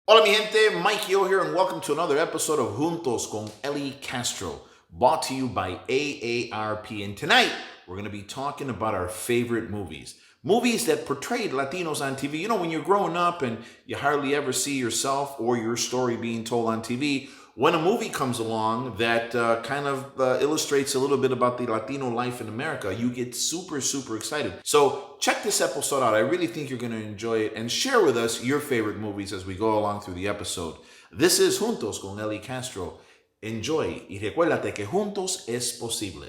Hola mi gente, Mike Yo here, and welcome to another episode of Juntos con Eli Castro, brought to you by AARP. And tonight, we're going to be talking about our favorite movies. Movies that portrayed Latinos on TV. You know, when you're growing up and you hardly ever see yourself or your story being told on TV, when a movie comes along that illustrates a little bit about the Latino life in America, you get super, super excited. So check this episode out. I really think you're going to enjoy it, and share with us your favorite movies as we go along through the episode. This is Juntos con Eli Castro. Enjoy y recuérdate que juntos es posible.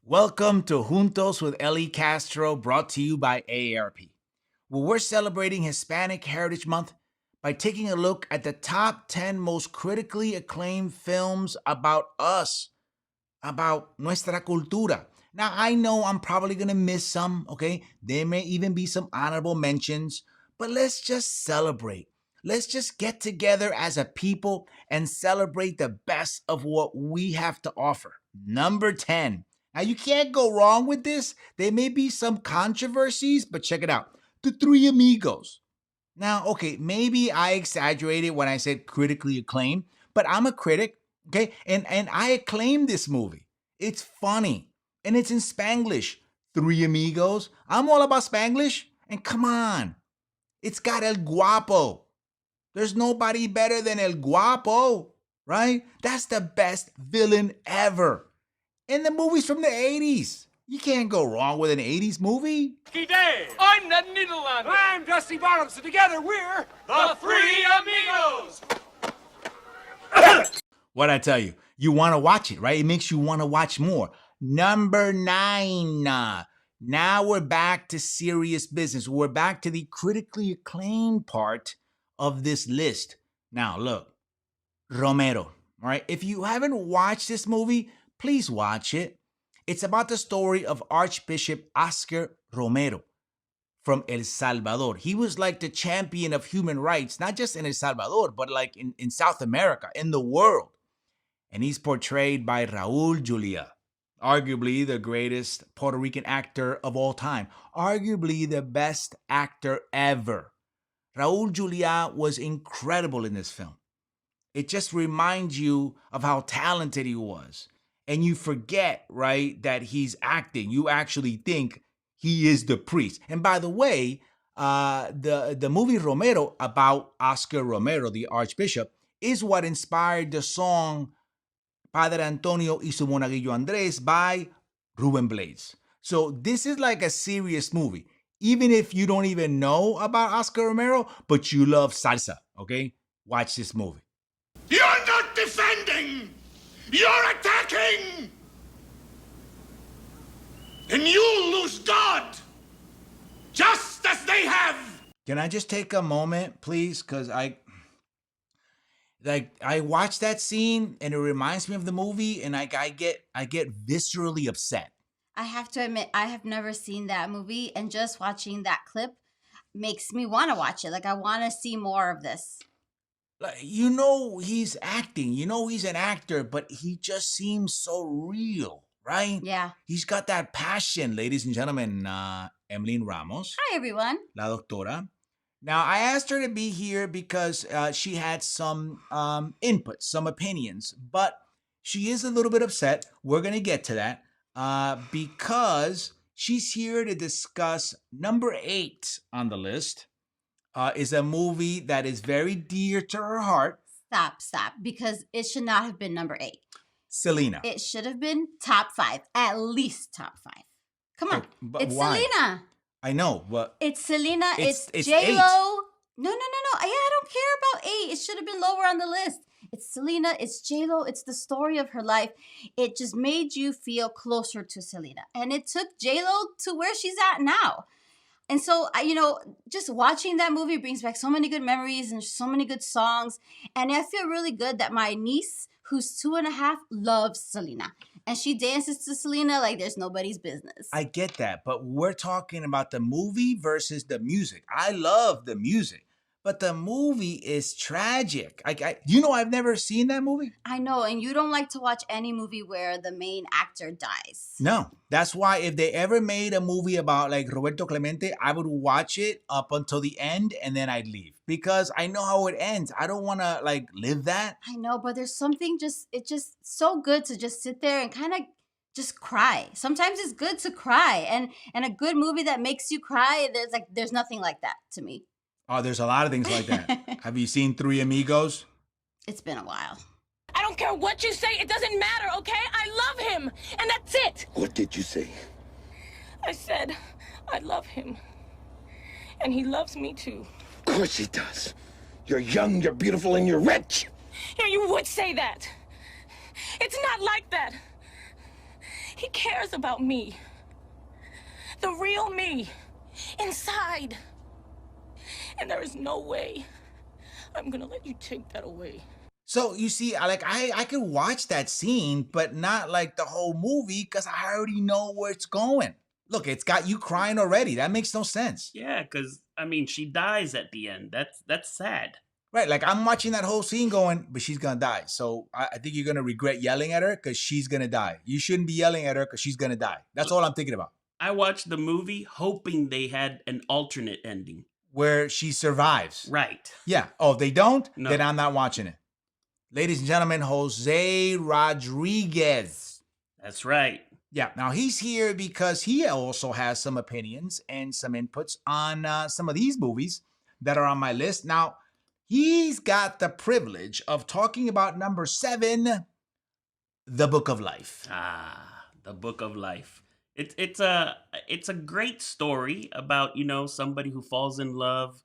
Welcome to Juntos with Eli Castro, brought to you by AARP. Well, we're celebrating Hispanic Heritage Month by taking a look at the top 10 most critically acclaimed films about us, about nuestra cultura. Now, I know I'm probably going to miss some, okay? There may even be some honorable mentions, but let's just celebrate. Let's just get together as a people and celebrate the best of what we have to offer. Number 10. Now, you can't go wrong with this. There may be some controversies, but check it out. The Three Amigos. Now, okay, maybe I exaggerated when I said critically acclaimed, but I'm a critic, okay? And I acclaim this movie. It's funny, and it's in Spanglish. Three Amigos. I'm all about Spanglish, and come on. It's got El Guapo. There's nobody better than El Guapo, right? That's the best villain ever. And the movie's from the 80s. You can't go wrong with an 80s movie. I'm Ned Niederlander. I'm Dusty Bottoms, and together we're The Three Amigos. What'd I tell you? You want to watch it, right? It makes you want to watch more. Number 9. Now we're back to serious business. We're back to the critically acclaimed part of this list. Now, look, Romero, all right? If you haven't watched this movie, please watch it. It's about the story of Archbishop Oscar Romero from El Salvador. He was like the champion of human rights, not just in El Salvador, but like in South America, in the world. And he's portrayed by Raul Julia, arguably the greatest Puerto Rican actor of all time, arguably the best actor ever. Raul Julia was incredible in this film. It just reminds you of how talented he was. And you forget, right, that he's acting. You actually think he is the priest. And by the way, the movie Romero about Oscar Romero, the Archbishop, is what inspired the song Padre Antonio y su Monaguillo Andrés by Ruben Blades. So this is like a serious movie. Even if you don't even know about Oscar Romero, but you love salsa, okay? Watch this movie. You're not defending! You're attacking! And you'll lose God! Just as they have! Can I just take a moment, please? Because I watch that scene and it reminds me of the movie, and I get viscerally upset. I have to admit, I have never seen that movie, and just watching that clip makes me want to watch it. Like, I want to see more of this. You know he's acting, you know he's an actor, but he just seems so real, right? Yeah. He's got that passion, ladies and gentlemen. Emeline Ramos. Hi, everyone. La doctora. Now, I asked her to be here because she had some input, some opinions, but she is a little bit upset. We're going to get to that because she's here to discuss number 8 on the list. Is a movie that is very dear to her heart. Stop, because it should not have been number 8. Selena. It should have been top 5, at least top 5. Come on, it's why? Selena. I know, but it's Selena. It's J-Lo. 8. No. Yeah, I don't care about 8. It should have been lower on the list. It's Selena. It's J-Lo. It's the story of her life. It just made you feel closer to Selena, and it took J-Lo to where she's at now. And so, just watching that movie brings back so many good memories and so many good songs. And I feel really good that my niece, who's 2.5, loves Selena. And she dances to Selena like there's nobody's business. I get that, but we're talking about the movie versus the music. I love the music, but the movie is tragic. I've never seen that movie. I know, and you don't like to watch any movie where the main actor dies. No, that's why if they ever made a movie about like Roberto Clemente, I would watch it up until the end and then I'd leave because I know how it ends. I don't want to like live that. I know, but there's something it's just so good to just sit there and kind of just cry. Sometimes it's good to cry, and a good movie that makes you cry, there's nothing like that to me. Oh, there's a lot of things like that. Have you seen Three Amigos? It's been a while. I don't care what you say. It doesn't matter, okay? I love him, and that's it. What did you say? I said I love him, and he loves me too. Of course he does. You're young, you're beautiful, and you're rich. Yeah, you would say that. It's not like that. He cares about me. The real me. Inside. And there is no way I'm gonna let you take that away. So you see, I could watch that scene, but not like the whole movie because I already know where it's going. Look, it's got you crying already. That makes no sense. Yeah, because, I mean, she dies at the end. That's sad. Right, like I'm watching that whole scene going, but she's gonna die. So I think you're gonna regret yelling at her because she's gonna die. You shouldn't be yelling at her because she's gonna die. That's all I'm thinking about. I watched the movie hoping they had an alternate ending. Where she survives. Right. Yeah. Oh, they don't? No. Then I'm not watching it. Ladies and gentlemen, Jose Rodriguez. That's right. Yeah. Now he's here because he also has some opinions and some inputs on some of these movies that are on my list. Now, he's got the privilege of talking about number 7, The Book of Life. Ah, The Book of Life. It's a great story about, somebody who falls in love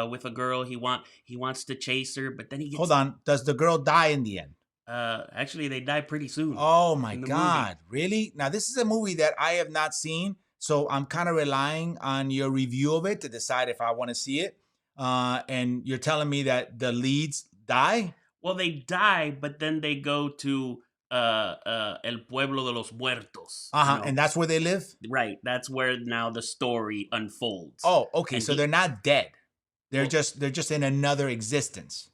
with a girl. He wants to chase her, but then he gets... Hold on. Does the girl die in the end? Actually, they die pretty soon. Oh my in the God. Really? Now, this is a movie that I have not seen, so I'm kind of relying on your review of it to decide if I want to see it. And you're telling me that the leads die? Well, they die, but then they go to El Pueblo de los Muertos. And that's where they live? Right. That's where now the story unfolds. Oh, okay. And So they're not dead. They're just in another existence.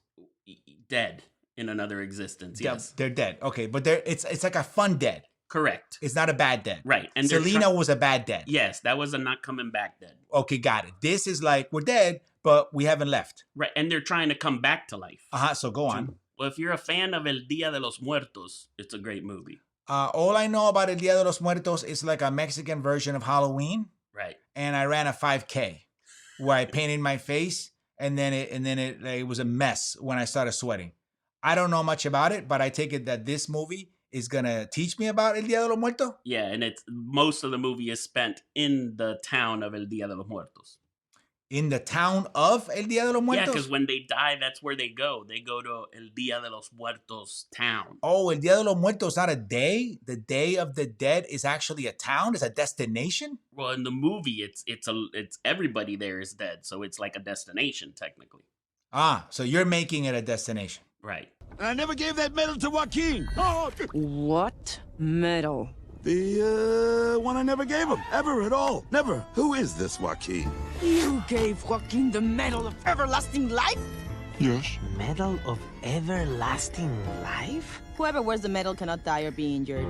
Dead in another existence. Yes, they're dead. Okay, but it's like a fun dead. Correct. It's not a bad dead. Right. And Selena was a bad dead. Yes, that was a not coming back dead. Okay, got it. This is like we're dead, but we haven't left. Right, and they're trying to come back to life. So go on. Well, if you're a fan of El Día de los Muertos, it's a great movie. All I know about El Día de los Muertos is like a Mexican version of Halloween. Right. And I ran a 5K where I painted my face, and then it was a mess when I started sweating. I don't know much about it, but I take it that this movie is gonna teach me about El Día de los Muertos. Yeah, and it's most of the movie is spent in the town of El Día de los Muertos. In the town of El Día de los Muertos? Yeah, because when they die, that's where they go. They go to El Día de los Muertos town. Oh, El Día de los Muertos, not a day? The Day of the Dead is actually a town? It's a destination? Well, in the movie, it's everybody there is dead, so it's like a destination, technically. So you're making it a destination. Right. And I never gave that medal to Joaquin. Oh, What medal? the one I never gave him, ever at all. Never. Who is this Joaquin? You gave Joaquin the Medal of Everlasting Life? Yes. Medal of Everlasting Life? Whoever wears the medal cannot die or be injured.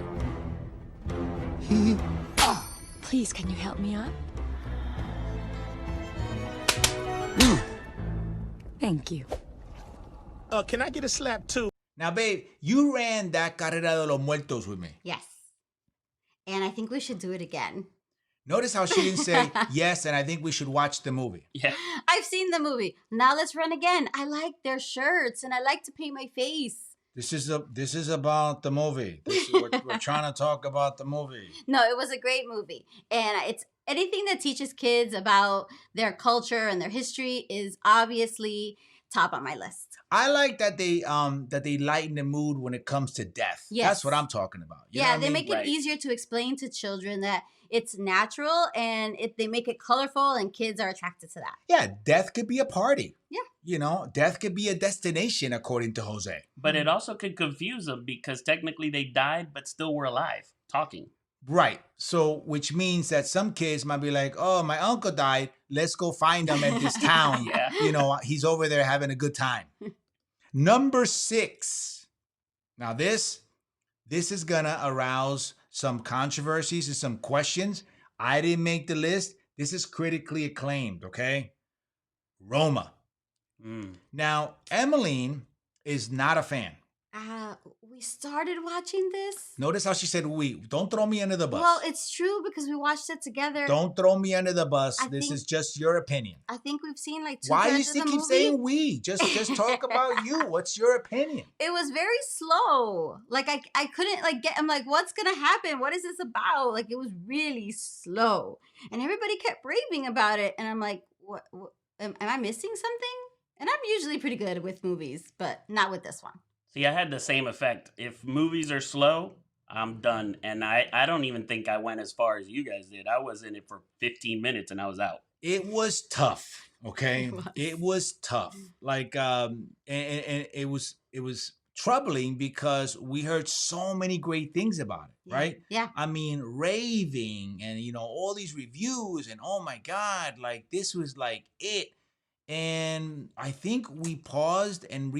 Please, can you help me up? Thank you. Can I get a slap too? Now, babe, you ran that Carrera de los Muertos with me. Yes. And I think we should do it again. Notice how she didn't say yes, and I think we should watch the movie. Yeah. I've seen the movie. Now let's run again. I like their shirts and I like to paint my face. This is about the movie. We're trying to talk about the movie. No, it was a great movie. And it's anything that teaches kids about their culture and their history is obviously top on my list. I like that they lighten the mood when it comes to death. Yes. That's what I'm talking about. You know Yeah, what I they mean? make it easier to explain to children that it's natural and they make it colorful and kids are attracted to that. Yeah, death could be a party. Yeah. You know, death could be a destination, according to Jose. But it also could confuse them because technically they died, but still were alive, talking. Right. So, which means that some kids might be like, oh, my uncle died. Let's go find him at this town. Yeah. You know, he's over there having a good time. Number 6. Now, this is going to arouse some controversies and some questions. I didn't make the list. This is critically acclaimed, okay? Roma. Now, Emmeline is not a fan. We started watching this. Notice how she said we. Don't throw me under the bus. Well, it's true because we watched it together. Don't throw me under the bus. This is just your opinion. I think we've seen like 2/3 Why do you of still the keep movie. saying we? Just talk about you. What's your opinion? It was very slow. Like I couldn't like get. I'm like, what's gonna happen? What is this about? Like it was really slow, and everybody kept raving about it, and I'm like, what am I missing something? And I'm usually pretty good with movies, but not with this one. See, I had the same effect. If movies are slow, I'm done. And I don't even think I went as far as you guys did. I was in it for 15 minutes and I was out. It was tough. Okay, it was tough. Like and it was troubling because we heard so many great things about it, right? Yeah. I mean, raving and all these reviews and oh my God, like this was like it. And I think we paused and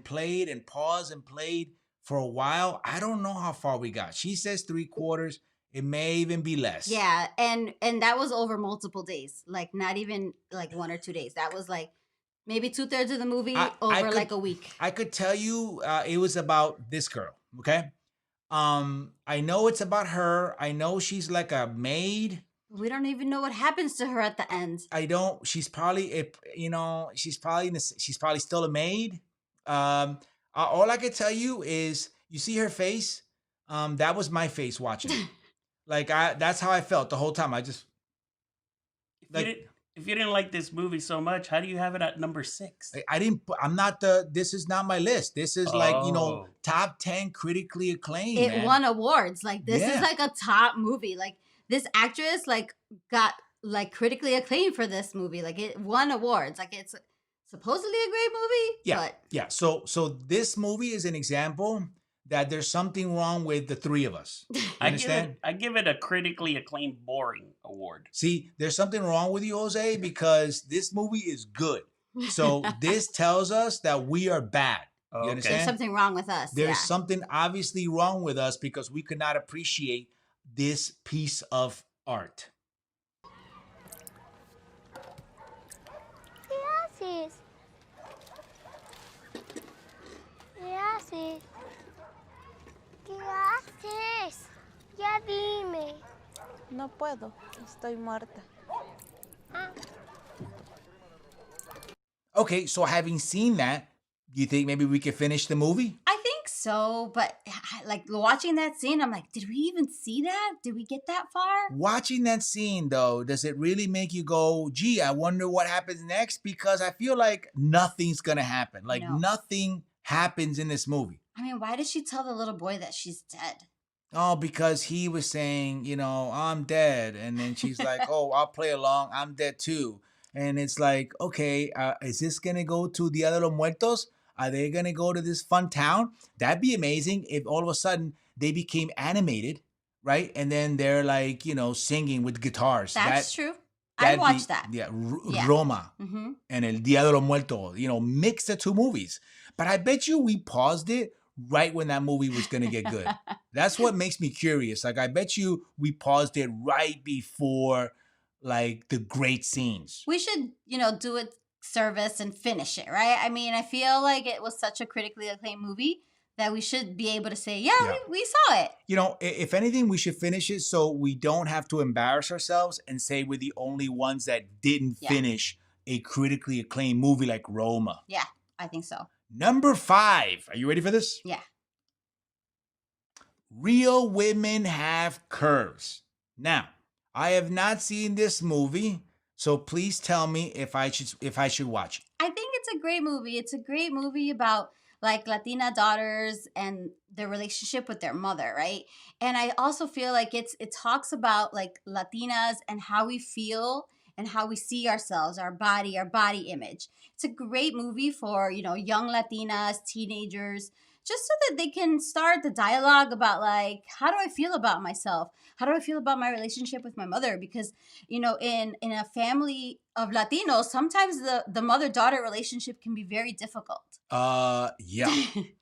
played and paused and played for a while. I don't know how far we got. She says 3/4. It may even be less. Yeah, and that was over multiple days. Like not even like 1 or 2 days. That was like maybe 2/3 of the movie over like a week. I could tell you it was about this girl. Okay. I know it's about her. I know she's like a maid. We don't even know what happens to her at the end. I don't. She's probably, she's probably still a maid. All I could tell you is, you see her face. That was my face watching it. Like that's how I felt the whole time. I just like. If you didn't like this movie so much, how do you have it at number 6? I didn't. I'm not the. This is not my list. This is like top 10 critically acclaimed. It won awards. Like this is like a top movie. Like this actress like got like critically acclaimed for this movie. Like it won awards. Like it's supposedly a great movie. Yeah, but yeah. So this movie is an example that there's something wrong with the three of us. Understand? I give it a critically acclaimed boring award. See, there's something wrong with you, Jose, because this movie is good. So this tells us that we are bad. You understand? There's something wrong with us. There's something obviously wrong with us because we could not appreciate this piece of art. ¿Qué haces? ¿Qué haces? ¿Qué haces? Ya dime. No puedo, estoy muerta. Okay, so having seen that, do you think maybe we could finish the movie? I think so, but like watching that scene, I'm like, did we even see that? Did we get that far? Watching that scene, though, does it really make you go, gee, I wonder what happens next? Because I feel like nothing's going to happen. Like nothing happens in this movie. I mean, why did she tell the little boy that she's dead? Oh, because he was saying, I'm dead. And then she's like, oh, I'll play along. I'm dead too. And it's like, okay, is this going to go to Dia de los Muertos? Are they going to go to this fun town? That'd be amazing if all of a sudden they became animated, right? And then they're like, singing with guitars. That's true. I'd watch that. Yeah, Roma and El Dia de los Muertos, mix the two movies. But I bet you we paused it right when that movie was going to get good. That's what makes me curious. Like, I bet you we paused it right before, like, the great scenes. We should, do a service and finish it, right? I mean, I feel like it was such a critically acclaimed movie that we should be able to say, yeah. We saw it. If anything, we should finish it so we don't have to embarrass ourselves and say we're the only ones that didn't finish a critically acclaimed movie like Roma. Yeah, I think so. Number 5. Are you ready for this? Yeah. Real Women Have Curves. Now, I have not seen this movie, so please tell me if I should watch it. I think it's a great movie. It's a great movie about like Latina daughters and their relationship with their mother, right? And I also feel like it talks about like Latinas and how we feel and how we see ourselves, our body image. It's a great movie for, young Latinas, teenagers just so that they can start the dialogue about like, how do I feel about myself? How do I feel about my relationship with my mother? Because, you know, in a family of Latinos, sometimes the mother-daughter relationship can be very difficult. Yeah.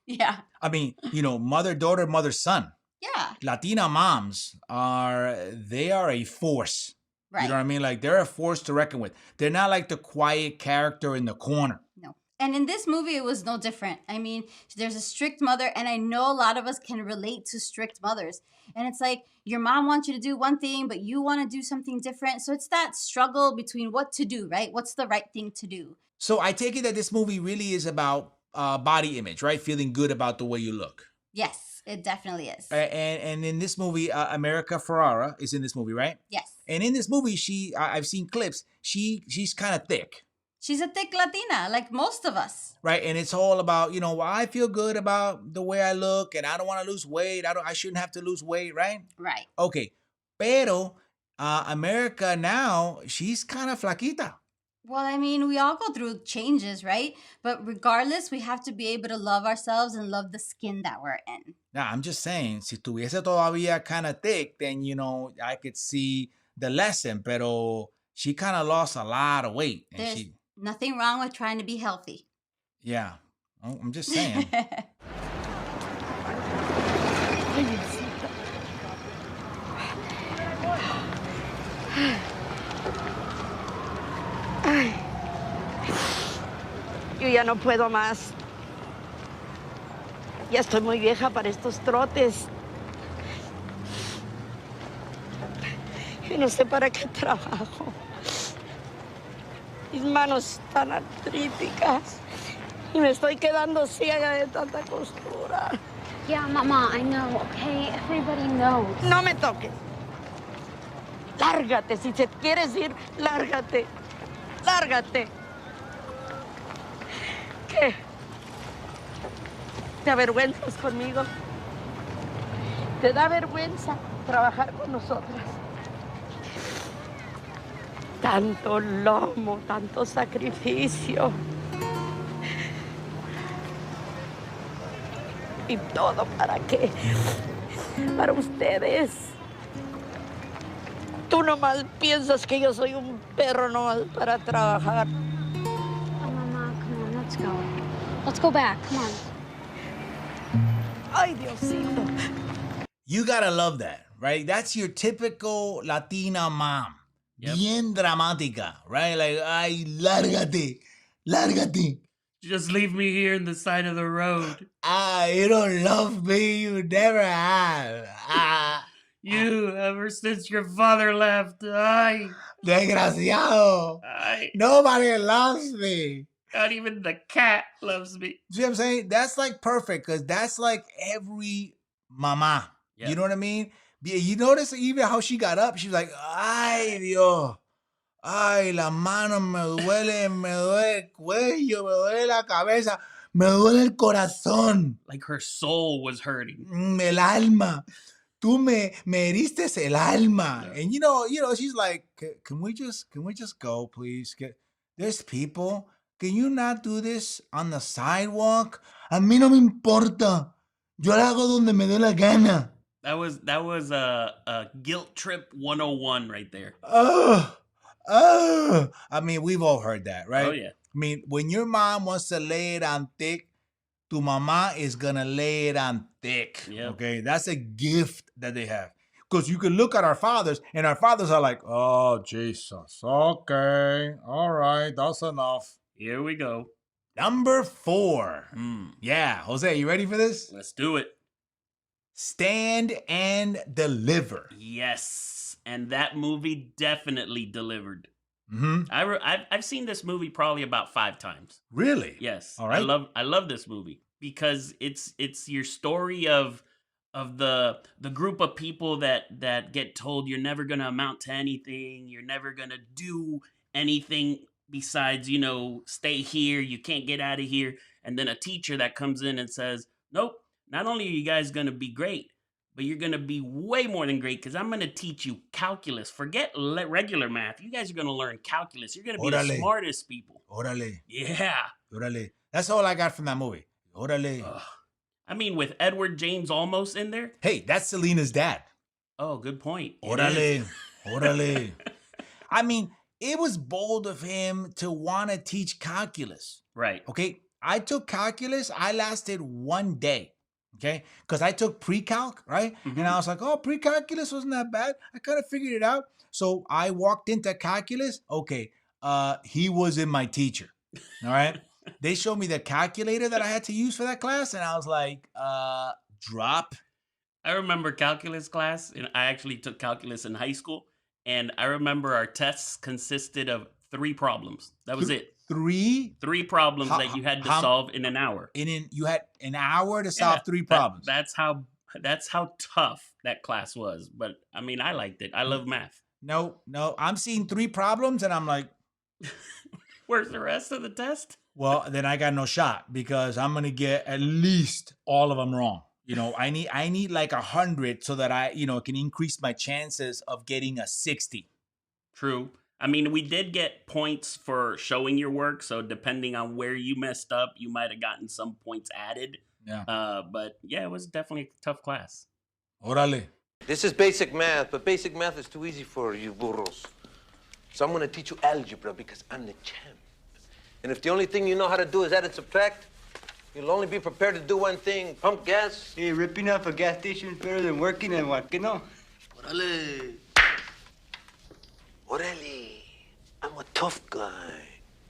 Yeah. I mean, you know, mother-daughter, mother-son. Yeah. Latina moms they are a force. Right. You know what I mean? Like, they're a force to reckon with. They're not like the quiet character in the corner. No. And in this movie, it was no different. I mean, there's a strict mother, and I know a lot of us can relate to strict mothers. And it's like your mom wants you to do one thing, but you want to do something different. So it's that struggle between what to do, right? What's the right thing to do? So I take it that this movie really is about body image, right? Feeling good about the way you look. Yes, it definitely is. And in this movie, America Ferrara is in this movie, right? Yes. And in this movie, I've seen clips. She's kind of thick. She's a thick Latina, like most of us. Right, and it's all about, you know, well, I feel good about the way I look, and I don't want to lose weight. I shouldn't have to lose weight, right? Right. Okay, pero America now, she's kind of flaquita. Well, I mean, we all go through changes, right? But regardless, we have to be able to love ourselves and love the skin that we're in. Now, I'm just saying, si tuviese todavía kind of thick, then, you know, I could see the lesson, pero she kind of lost a lot of weight. And There's nothing wrong with trying to be healthy. Yeah, I'm just saying. Ay, yo ya no puedo más. Ya estoy muy vieja para estos trotes. Y no sé para qué trabajo. Mis manos están artríticas. Y me estoy quedando ciega de tanta costura. Yeah, Mama, I know, okay? Everybody knows. No me toques. Lárgate. Si te quieres ir, lárgate. Lárgate. ¿Qué? ¿Te avergüenzas conmigo? ¿Te da vergüenza trabajar con nosotras? Tanto lomo, tanto sacrificio. ¿Y todo para qué? Para ustedes. Tú nomás piensas que yo soy un perro nomás para trabajar. Oh, Mama, come on, let's go. Let's go back, come on. Ay, Diosito. You gotta love that, right? That's your typical Latina mom. Yep. Bien dramática, right? Like, ay, lárgate, lárgate. Just leave me here in the side of the road. You don't love me. You never have. You, ever since your father left, ay. Desgraciado. Ay. Nobody loves me. Not even the cat loves me. See what I'm saying? That's like perfect, because that's like every mama. Yep. You know what I mean? You notice even how she got up? She was like, ay, Dios. Ay, la mano me duele el cuello, me duele la cabeza, me duele el corazón. Like her soul was hurting. El alma. Tú me heriste el alma. Yeah. And you know, she's like, can we just go, please? There's people. Can you not do this on the sidewalk? A mí no me importa. Yo la hago donde me dé la gana. That was a guilt trip 101 right there. I mean, we've all heard that, right? Oh, yeah. I mean, when your mom wants to lay it on thick, tu mamá is going to lay it on thick. Yep. Okay? That's a gift that they have. Because you can look at our fathers, and our fathers are like, oh, Jesus. Okay. All right. That's enough. Here we go. Number 4. Yeah. Jose, you ready for this? Let's do it. Stand and Deliver. Yes. And that movie definitely delivered. Mm-hmm. I've seen this movie probably about 5 times. Really? Yes. All right. I love this movie because it's your story of the group of people that get told you're never gonna amount to anything, you're never gonna do anything besides, stay here, you can't get out of here. And then a teacher that comes in and says, nope, not only are you guys gonna be great, but you're going to be way more than great because I'm going to teach you calculus. Forget regular math. You guys are going to learn calculus. You're going to be the smartest people. Órale. Yeah. Órale. That's all I got from that movie. Órale. I mean, with Edward James Olmos in there. Hey, that's Selena's dad. Oh, good point. It Órale, is. órale. I mean, it was bold of him to want to teach calculus. Right. Okay, I took calculus. I lasted 1 day. Okay, because I took pre-calc, right? And I was like, oh, pre-calculus wasn't that bad. I kind of figured it out. So I walked into calculus. Okay, he wasn't my teacher. All right. They showed me the calculator that I had to use for that class, and I was like, drop. I remember calculus class, and I actually took calculus in high school. And I remember our tests consisted of 3 problems. That was it. 3 problems that you had to solve in an hour. You had an hour to solve 3 problems. That's how tough that class was. But I mean, I liked it. I love math. No, I'm seeing 3 problems, and I'm like, where's the rest of the test? Well, then I got no shot because I'm gonna get at least all of them wrong. You know, I need like 100 so that I, can increase my chances of getting a 60. True. I mean, we did get points for showing your work, so depending on where you messed up, you might have gotten some points added. Yeah. But yeah, it was definitely a tough class. Órale. This is basic math, but basic math is too easy for you burros. So I'm gonna teach you algebra because I'm the champ. And if the only thing you know how to do is add and subtract, you'll only be prepared to do one thing, pump gas. Hey, ripping off a gas station is better than working in one, no? Orale. Orale. I'm a tough guy.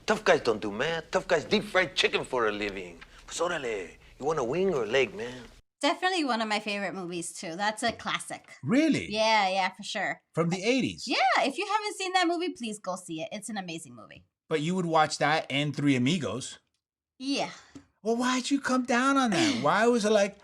Tough guys don't do math. Tough guys deep fried chicken for a living. Pues orale. You want a wing or a leg, man? Definitely one of my favorite movies, too. That's a classic. Really? Yeah, for sure. From the 80s? Yeah, if you haven't seen that movie, please go see it. It's an amazing movie. But you would watch that and 3 Amigos. Yeah. Well, why'd you come down on that? Why was it like,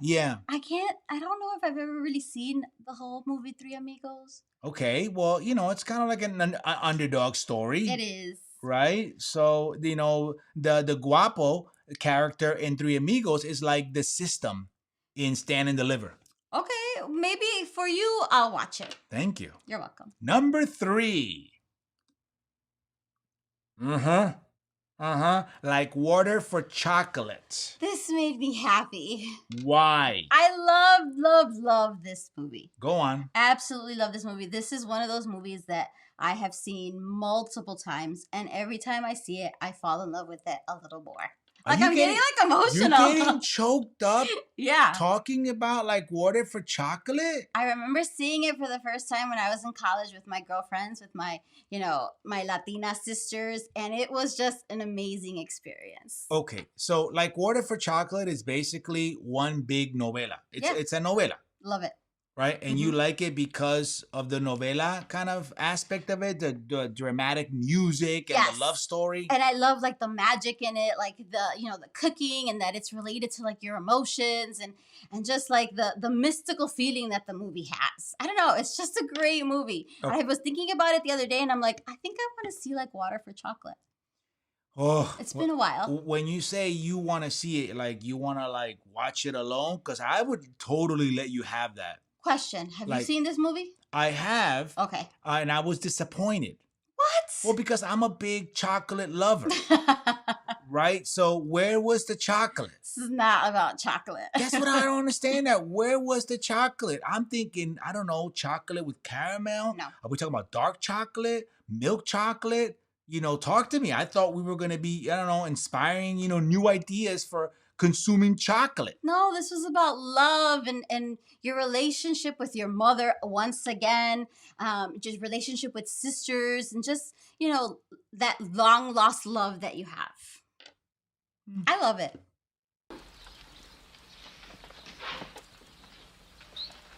yeah? I don't know if I've ever really seen the whole movie 3 Amigos. Okay, well, it's kind of like an underdog story. It is. Right? So, the guapo character in 3 Amigos is like the system in Stand and Deliver. Okay, maybe for you, I'll watch it. Thank you. You're welcome. Number 3. Like water for chocolate. This made me happy. Why? I love this movie. Go on. Absolutely love this movie. This is one of those movies that I have seen multiple times, and every time I see it, I fall in love with it a little more. Like I'm getting like emotional. You're getting choked up. Yeah. Talking about like water for chocolate. I remember seeing it for the first time when I was in college with my girlfriends, with my, my Latina sisters, and it was just an amazing experience. Okay, so like water for chocolate is basically one big novela. It's a novela. Love it. Right? And you like it because of the novela kind of aspect of it, the dramatic music and the love story. And I love like the magic in it, like the, the cooking, and that it's related to like your emotions and just like the mystical feeling that the movie has. I don't know. It's just a great movie. Okay. I was thinking about it the other day and I'm like, I think I want to see like Water for Chocolate. Oh, it's been a while. When you say you want to see it, like you want to like watch it alone, because I would totally let you have that. Question. Have you seen this movie? I have. Okay. And I was disappointed. What? Well, because I'm a big chocolate lover. Right? So where was the chocolate? This is not about chocolate. That's what I don't understand. That where was the chocolate? I'm thinking, I don't know, chocolate with caramel. No. Are we talking about dark chocolate, milk chocolate? Talk to me. I thought we were going to be, I don't know, inspiring, new ideas for consuming chocolate. No, this was about love and your relationship with your mother once again, just relationship with sisters, and just, that long lost love that you have. I love it.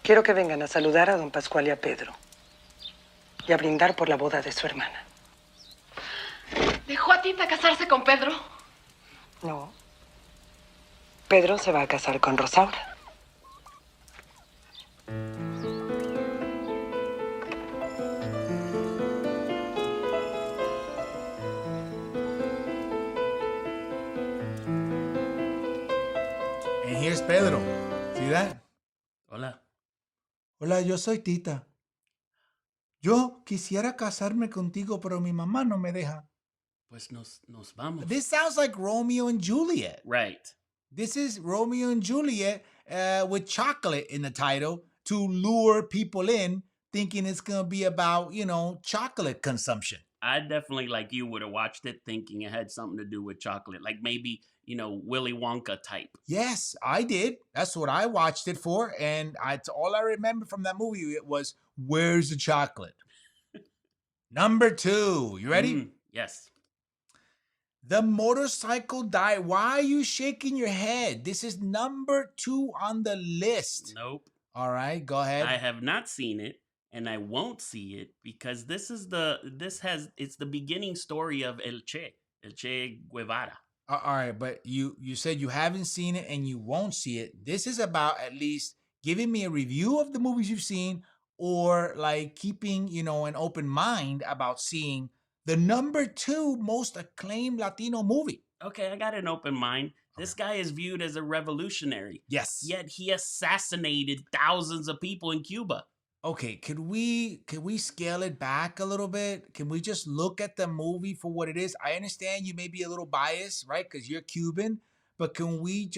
Quiero que vengan a saludar a don Pascual y a Pedro y a brindar por la boda de su hermana. ¿Dejó a Tita casarse con Pedro? No. Pedro se va a casar con Rosaura. And here's Pedro. See that? Hola. Hola, yo soy Tita. Yo quisiera casarme contigo, pero mi mamá no me deja. Pues nos vamos. This sounds like Romeo and Juliet. Right. This is Romeo and Juliet with chocolate in the title to lure people in, thinking it's going to be about, chocolate consumption. I definitely, like you, would have watched it thinking it had something to do with chocolate. Like maybe, Willy Wonka type. Yes, I did. That's what I watched it for. And all I remember from that movie was, where's the chocolate? Number 2. You ready? Yes. The Motorcycle Diaries. Why are you shaking your head? This is number 2 on the list. Nope. All right, go ahead. I have not seen it, and I won't see it because it's the beginning story of El Che Guevara. All right, but you said you haven't seen it and you won't see it. This is about at least giving me a review of the movies you've seen, or like keeping, an open mind about seeing the number 2 most acclaimed Latino movie. Okay, I got an open mind. This guy is viewed as a revolutionary. Yes. Yet he assassinated thousands of people in Cuba. Okay, could we scale it back a little bit? Can we just look at the movie for what it is? I understand you may be a little biased, right? Because you're Cuban, but can we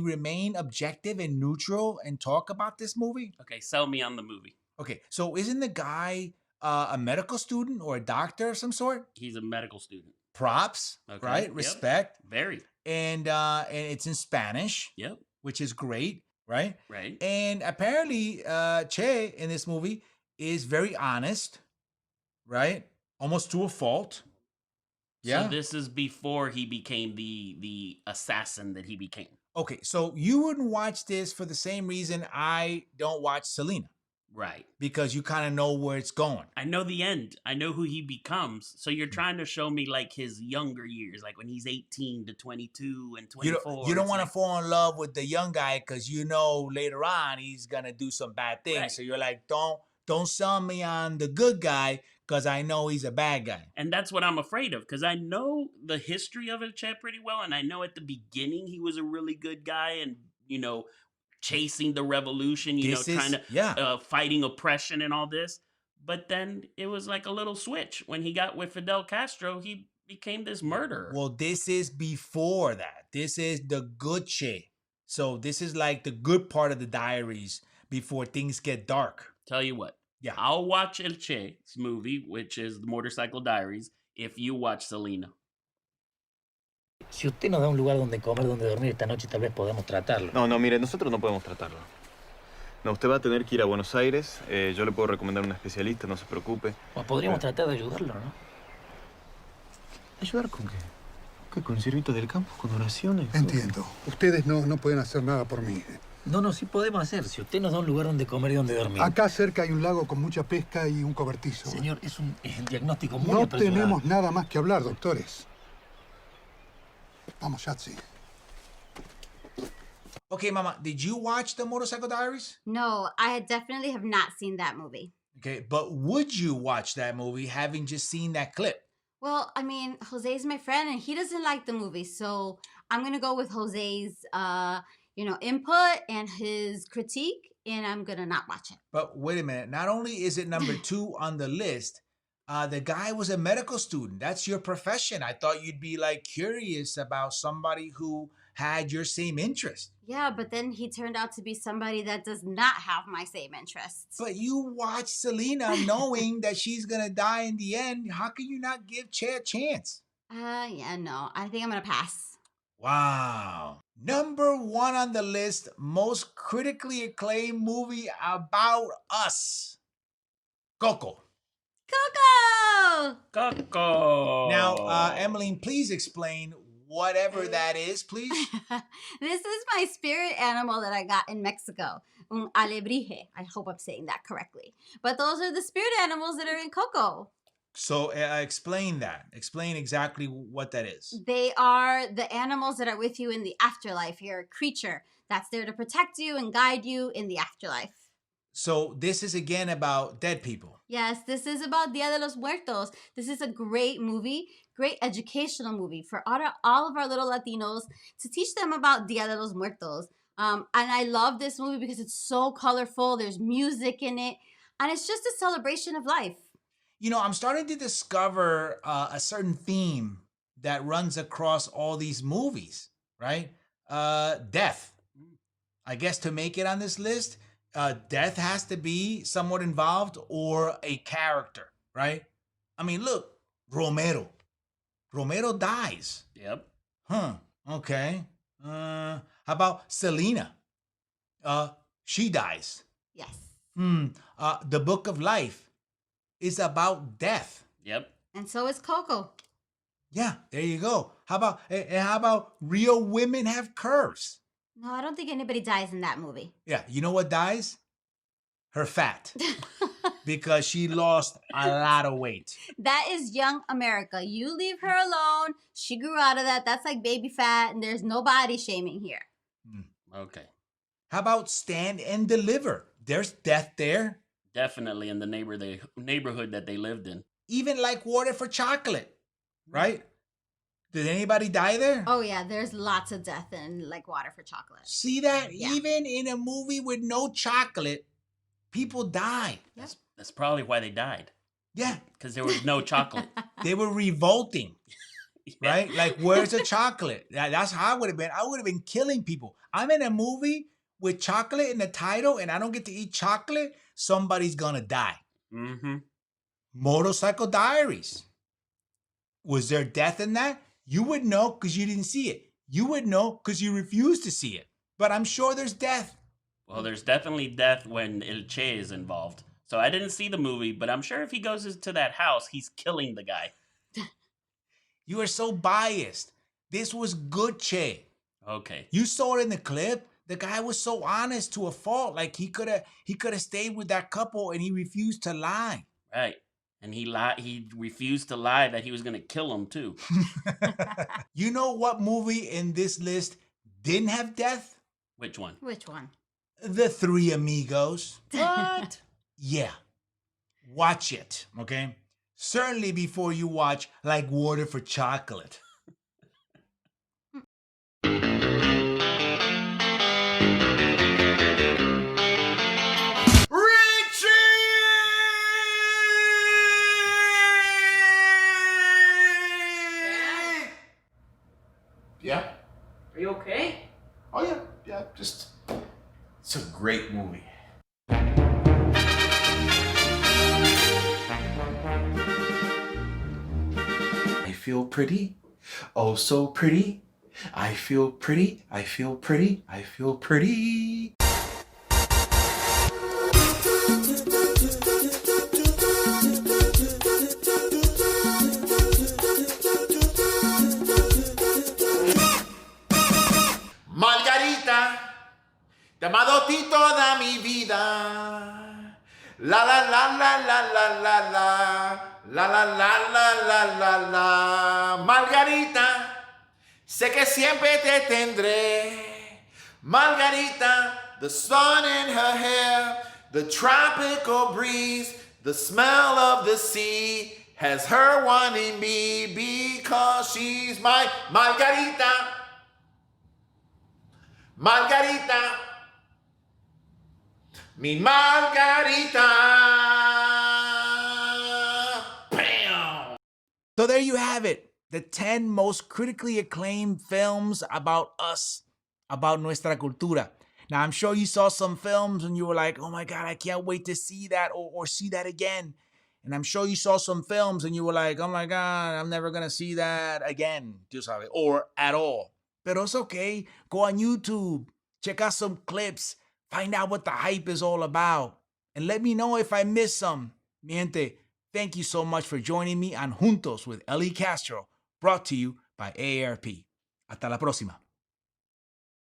remain objective and neutral and talk about this movie? Okay, sell me on the movie. Okay, so isn't the guy a medical student or a doctor of some sort? He's a medical student. Props, Okay, right? yep. Respect. Very. And it's in Spanish. Yep. Which is great, right? Right. And apparently, Che in this movie is very honest, right? Almost to a fault. Yeah. So this is before he became the assassin that he became. Okay, so you wouldn't watch this for the same reason I don't watch Selena. Right. Because you kind of know where it's going. I know the end. I know who he becomes. So you're trying to show me like his younger years, like when he's 18 to 22 and 24. You don't want to fall in love with the young guy because you know later on he's going to do some bad things. Right. So you're like, don't sell me on the good guy because I know he's a bad guy. And that's what I'm afraid of because I know the history of El Che pretty well. And I know at the beginning he was a really good guy and, chasing the revolution, fighting oppression and all this. But then it was like a little switch. When he got with Fidel Castro, he became this murderer. Well, this is before that. This is the good Che. So this is like the good part of the diaries before things get dark. Tell you what. Yeah. I'll watch El Che's movie, which is the Motorcycle Diaries, if you watch Selena. Si usted nos da un lugar donde comer, donde dormir esta noche, tal vez podemos tratarlo. No, mire, nosotros no podemos tratarlo. No, usted va a tener que ir a Buenos Aires. Yo le puedo recomendar un especialista, no se preocupe. Bueno, podríamos tratar de ayudarlo, ¿no? ¿Ayudar con qué? ¿Qué? ¿Con sirvitos del campo? ¿Con oraciones? Entiendo. Ustedes no pueden hacer nada por mí. No, sí podemos hacer. Si usted nos da un lugar donde comer y donde dormir. Acá cerca hay un lago con mucha pesca y un cobertizo. Señor, es un diagnóstico muy No apresurado. tenemos nada más que hablar, doctores. Vamos, Yatsi. Okay, Mama, did you watch the Motorcycle Diaries? No, I definitely have not seen that movie. Okay, but would you watch that movie having just seen that clip? Well, I mean, Jose's my friend and he doesn't like the movie, so I'm going to go with Jose's input and his critique, and I'm going to not watch it. But wait a minute. Not only is it number 2 on the list, the guy was a medical student. That's your profession. I thought you'd be like curious about somebody who had your same interest. Yeah, but then he turned out to be somebody that does not have my same interests. But you watch Selena knowing that she's going to die in the end. How can you not give Che a chance? Yeah, no. I think I'm going to pass. Wow. Number 1 on the list, most critically acclaimed movie about us. Coco. Coco! Now, Emmeline, please explain whatever that is, please. This is my spirit animal that I got in Mexico. Un alebrije. I hope I'm saying that correctly. But those are the spirit animals that are in Coco. So explain that. Explain exactly what that is. They are the animals that are with you in the afterlife. You're a creature that's there to protect you and guide you in the afterlife. So this is again about dead people. Yes, this is about Dia de los Muertos. This is a great movie, great educational movie for all of our little Latinos to teach them about Dia de los Muertos. And I love this movie because it's so colorful. There's music in it. And it's just a celebration of life. You know, I'm starting to discover a certain theme that runs across all these movies, right? Death. I guess to make it on this list, death has to be somewhat involved or a character, right? I mean, look, Romero. Romero dies. Yep. Huh. Okay. How about Selena? She dies. Yes. The Book of Life is about death. Yep. And so is Coco. Yeah, there you go. How about Real Women Have Curves? No, I don't think anybody dies in that movie. Yeah, you know what dies? Her fat. Because she lost a lot of weight. That is young America. You leave her alone. She grew out of that. That's like baby fat, and there's no body shaming here. Okay. How about Stand and Deliver? There's death there. Definitely in the neighborhood that they lived in. Even like Water for Chocolate, right? Did anybody die there? Oh, yeah. There's lots of death in like Water for Chocolate. See that? Yeah. Even in a movie with no chocolate, people die. Yep. That's probably why they died. Yeah. Because there was no chocolate. They were revolting, right? Like, where's the chocolate? That's how I would have been. I would have been killing people. I'm in a movie with chocolate in the title and I don't get to eat chocolate. Somebody's gonna die. Mm-hmm. Motorcycle Diaries. Was there death in that? You would know because you didn't see it. You would know because you refused to see it. But I'm sure there's death. Well, there's definitely death when El Che is involved. So I didn't see the movie, but I'm sure if he goes into that house, he's killing the guy. You are so biased. This was good Che. Okay. You saw it in the clip. The guy was so honest to a fault. Like he could have stayed with that couple and he refused to lie. Right. And he refused to lie that he was going to kill him too. You know what movie in this list didn't have death? Which one? Which one? The Three Amigos. What? Yeah. Watch it, okay? Certainly before you watch Like Water for Chocolate. Yeah? Are you okay? Oh, yeah. Yeah, just... It's a great movie. I feel pretty. Oh, so pretty. I feel pretty. I feel pretty. I feel pretty. Margarita, te amado ti toda mi vida. La la la la la la la la. La la la la la la la. Margarita, sé que siempre te tendré. Margarita, the sun in her hair, the tropical breeze, the smell of the sea has her wanting me because she's my Margarita. Margarita, mi Margarita. Bam! So there you have it. The 10 most critically acclaimed films about us, about nuestra cultura. Now, I'm sure you saw some films and you were like, oh my God, I can't wait to see that or see that again. And I'm sure you saw some films and you were like, oh my God, I'm never going to see that again, tú sabes, or at all. Pero it's okay. Go on YouTube, check out some clips, find out what the hype is all about, and let me know if I missed some. Mi gente, thank you so much for joining me on Juntos with Eli Castro, brought to you by AARP. Hasta la próxima.